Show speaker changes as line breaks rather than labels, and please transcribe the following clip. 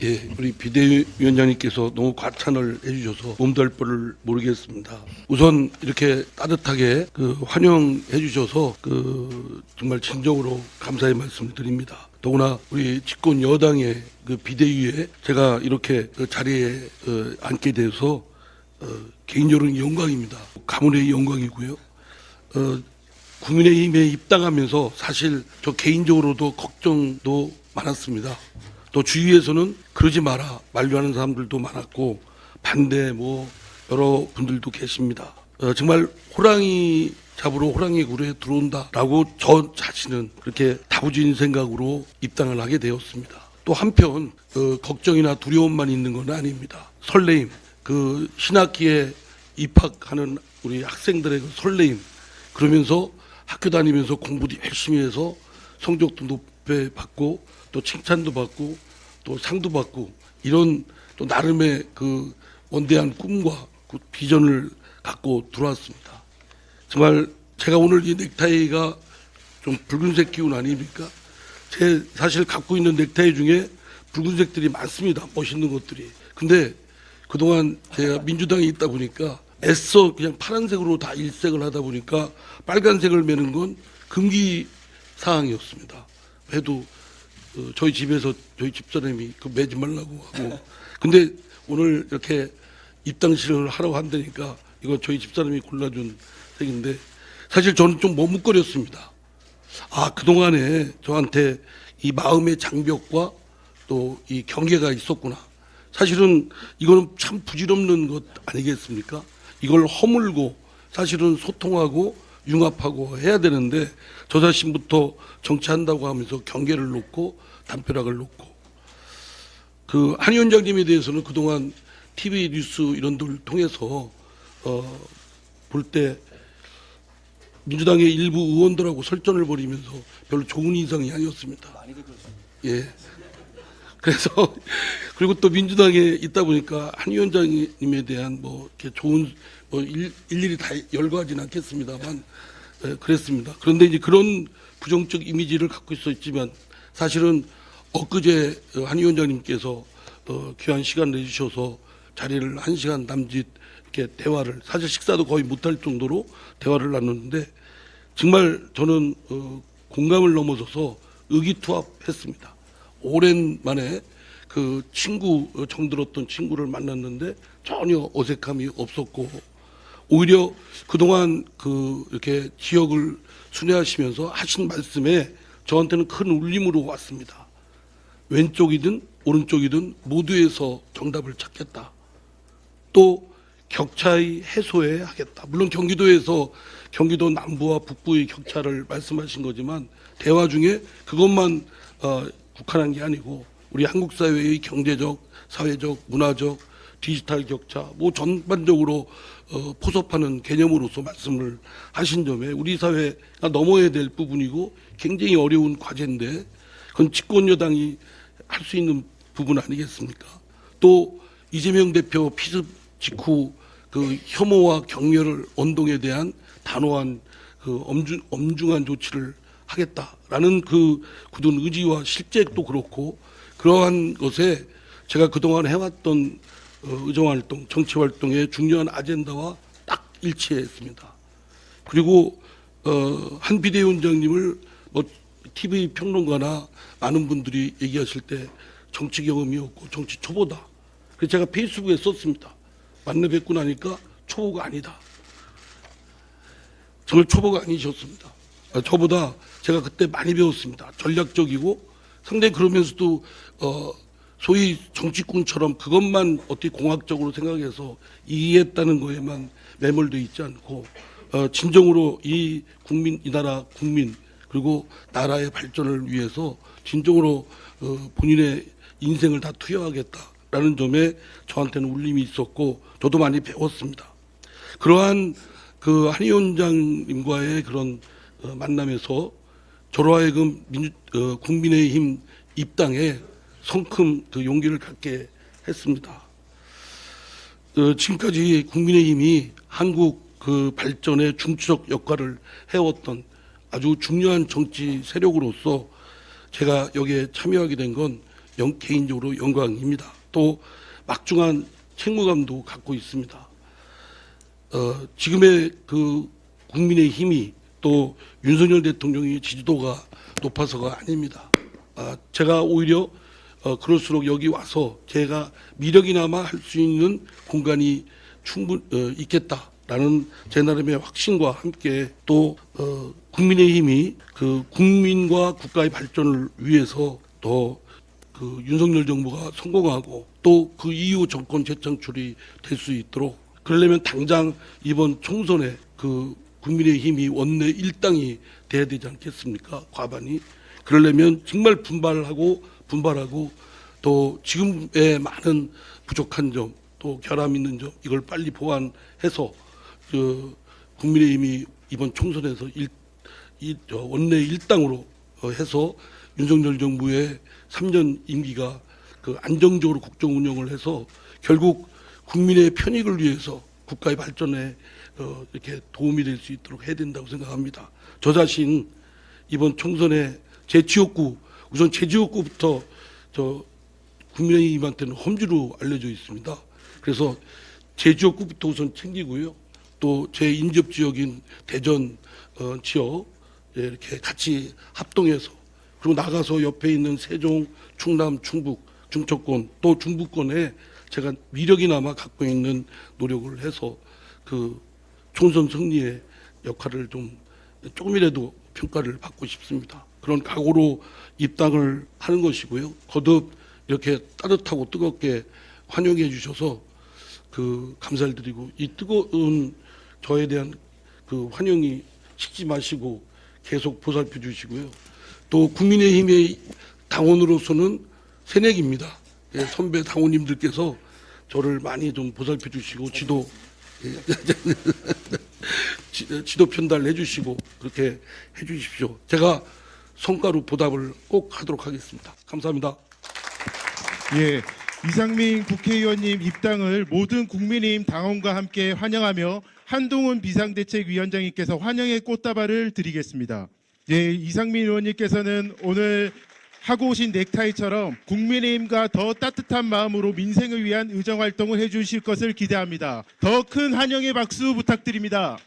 예, 우리 비대위원장님께서 너무 과찬을 해주셔서 몸둘 바를 모르겠습니다. 우선 이렇게 따뜻하게 환영해 주셔서 정말 진정으로 감사의 말씀을 드립니다. 더구나 우리 집권 여당의 비대위에 제가 이렇게 자리에 앉게 돼서 개인적으로는 영광입니다. 가문의 영광이고요. 국민의힘에 입당하면서 사실 저 개인적으로도 걱정도 많았습니다. 또 주위에서는 그러지 마라 만류하는 사람들도 많았고 반대 여러 분들도 계십니다. 정말 호랑이 잡으러 호랑이 굴에 들어온다라고 저 자신은 그렇게 다부진 생각으로 입당을 하게 되었습니다. 또 한편 걱정이나 두려움만 있는 건 아닙니다. 설레임, 신학기에 입학하는 우리 학생들의 설레임, 그러면서 학교 다니면서 공부도 열심히 해서 성적도 높게 받고 또 칭찬도 받고 또 상도 받고 이런 또 나름의 원대한 꿈과 비전을 갖고 들어왔습니다. 정말 제가 오늘 이 넥타이가 좀 붉은색 기운 아닙니까? 제 사실 갖고 있는 넥타이 중에 붉은색들이 많습니다. 멋있는 것들이. 근데 그동안 제가 민주당에 있다 보니까 애써 그냥 파란색으로 다 일색을 하다 보니까 빨간색을 매는 건 금기 사항이었습니다. 해도 저희 집에서 저희 집사람이 매지 말라고 하고, 근데 오늘 이렇게 입당식을 하라고 한다니까 이거 저희 집사람이 골라준 색인데 사실 저는 좀 머뭇거렸습니다. 그동안에 저한테 이 마음의 장벽과 또 이 경계가 있었구나. 사실은 이거는 참 부질없는 것 아니겠습니까? 이걸 허물고 사실은 소통하고 융합하고 해야 되는데 저 자신부터 정치한다고 하면서 경계를 놓고 담벼락을 놓고 한 위원장님에 대해서는 그동안 TV 뉴스 이런 데를 통해서 볼 때 민주당의 일부 의원들하고 설전을 벌이면서 별로 좋은 인상이 아니었습니다.
많이들 그러십니다.
예. 그래서 그리고 또 민주당에 있다 보니까 한 위원장님에 대한 이렇게 좋은 일일이 다 열거하지는 않겠습니다만 그랬습니다. 그런데 이제 그런 부정적 이미지를 갖고 있었지만 사실은 엊그제 한 위원장님께서 귀한 시간 내주셔서 자리를 1시간 남짓 이렇게 대화를 사실 식사도 거의 못할 정도로 대화를 나눴는데 정말 저는 공감을 넘어서서 의기투합했습니다. 오랜만에 친구 정들었던 친구를 만났는데 전혀 어색함이 없었고 오히려 그동안 이렇게 지역을 순회하시면서 하신 말씀에 저한테는 큰 울림으로 왔습니다. 왼쪽이든 오른쪽이든 모두에서 정답을 찾겠다. 또 격차의 해소에 하겠다. 물론 경기도 남부와 북부의 격차를 말씀하신 거지만 대화 중에 그것만 국한한 게 아니고 우리 한국 사회의 경제적, 사회적, 문화적, 디지털 격차 전반적으로 포섭하는 개념으로서 말씀을 하신 점에 우리 사회가 넘어야 될 부분이고 굉장히 어려운 과제인데 그건 집권 여당이 할 수 있는 부분 아니겠습니까? 또 이재명 대표 피습 직후 혐오와 경멸을 언동에 대한 단호한 엄중한 조치를 하겠다라는 굳은 의지와 실제도 그렇고 그러한 것에 제가 그동안 해왔던 의정활동, 정치활동의 중요한 아젠다와 딱 일치했습니다. 그리고 한 비대위원장님을 TV 평론가나 많은 분들이 얘기하실 때 정치 경험이 없고 정치 초보다. 그래서 제가 페이스북에 썼습니다. 만나 뵙고 나니까 초보가 아니다. 정말 초보가 아니셨습니다. 저보다 제가 그때 많이 배웠습니다. 전략적이고 상당히 그러면서도 소위 정치꾼처럼 그것만 어떻게 공학적으로 생각해서 이해했다는 거에만 매몰되어 있지 않고 진정으로 이 나라 국민 그리고 나라의 발전을 위해서 진정으로 본인의 인생을 다 투여하겠다라는 점에 저한테는 울림이 있었고 저도 많이 배웠습니다. 그러한 한 위원장님과의 그런 만남에서 저로 하여금 국민의힘 입당에 성큼 용기를 갖게 했습니다. 지금까지 국민의힘이 한국 발전의 중추적 역할을 해왔던 아주 중요한 정치 세력으로서 제가 여기에 참여하게 된 건 개인적으로 영광입니다. 또 막중한 책무감도 갖고 있습니다. 지금의 그 국민의 힘이 또 윤석열 대통령의 지지도가 높아서가 아닙니다. 제가 오히려 그럴수록 여기 와서 제가 미력이나마 할 수 있는 공간이 있겠다라는 제 나름의 확신과 함께 또 국민의힘이 그 국민과 국가의 발전을 위해서 더 그 윤석열 정부가 성공하고 또 그 이후 정권 재창출이 될 수 있도록 그러려면 당장 이번 총선에 그 국민의힘이 원내 일당이 돼야 되지 않겠습니까? 과반이. 그러려면 정말 분발하고 또 지금의 많은 부족한 점, 또 결함 있는 점 이걸 빨리 보완해서 그 국민의힘이 이번 총선에서 원내 일당으로 해서 윤석열 정부의 3년 임기가 그 안정적으로 국정 운영을 해서 결국 국민의 편익을 위해서 국가의 발전에 이렇게 도움이 될 수 있도록 해야 된다고 생각합니다. 저 자신 이번 총선에 제 지역구 우선 제 지역구부터 저 국민의힘한테는 험지로 알려져 있습니다. 그래서 제 지역구부터 우선 챙기고요. 또 제 인접 지역인 대전 지역 이렇게 같이 합동해서 그리고 나가서 옆에 있는 세종, 충남, 충북, 중초권 또 중부권에 제가 미력이나마 갖고 있는 노력을 해서 그 총선 승리의 역할을 좀 조금이라도 평가를 받고 싶습니다. 그런 각오로 입당을 하는 것이고요. 거듭 이렇게 따뜻하고 뜨겁게 환영해 주셔서 그 감사를 드리고 이 뜨거운 저에 대한 그 환영이 식지 마시고 계속 보살펴 주시고요. 또 국민의힘의 당원으로서는 새내기입니다. 예, 선배 당원님들께서 저를 많이 좀 보살펴 주시고 지도 편달해 주시고 그렇게 해 주십시오. 제가 성과로 보답을 꼭 하도록 하겠습니다. 감사합니다.
예, 이상민 국회의원님 입당을 모든 국민의힘 당원과 함께 환영하며 한동훈 비상대책위원장님께서 환영의 꽃다발을 드리겠습니다. 예, 이상민 의원님께서는 오늘 하고 오신 넥타이처럼 국민의힘과 더 따뜻한 마음으로 민생을 위한 의정활동을 해주실 것을 기대합니다. 더 큰 환영의 박수 부탁드립니다.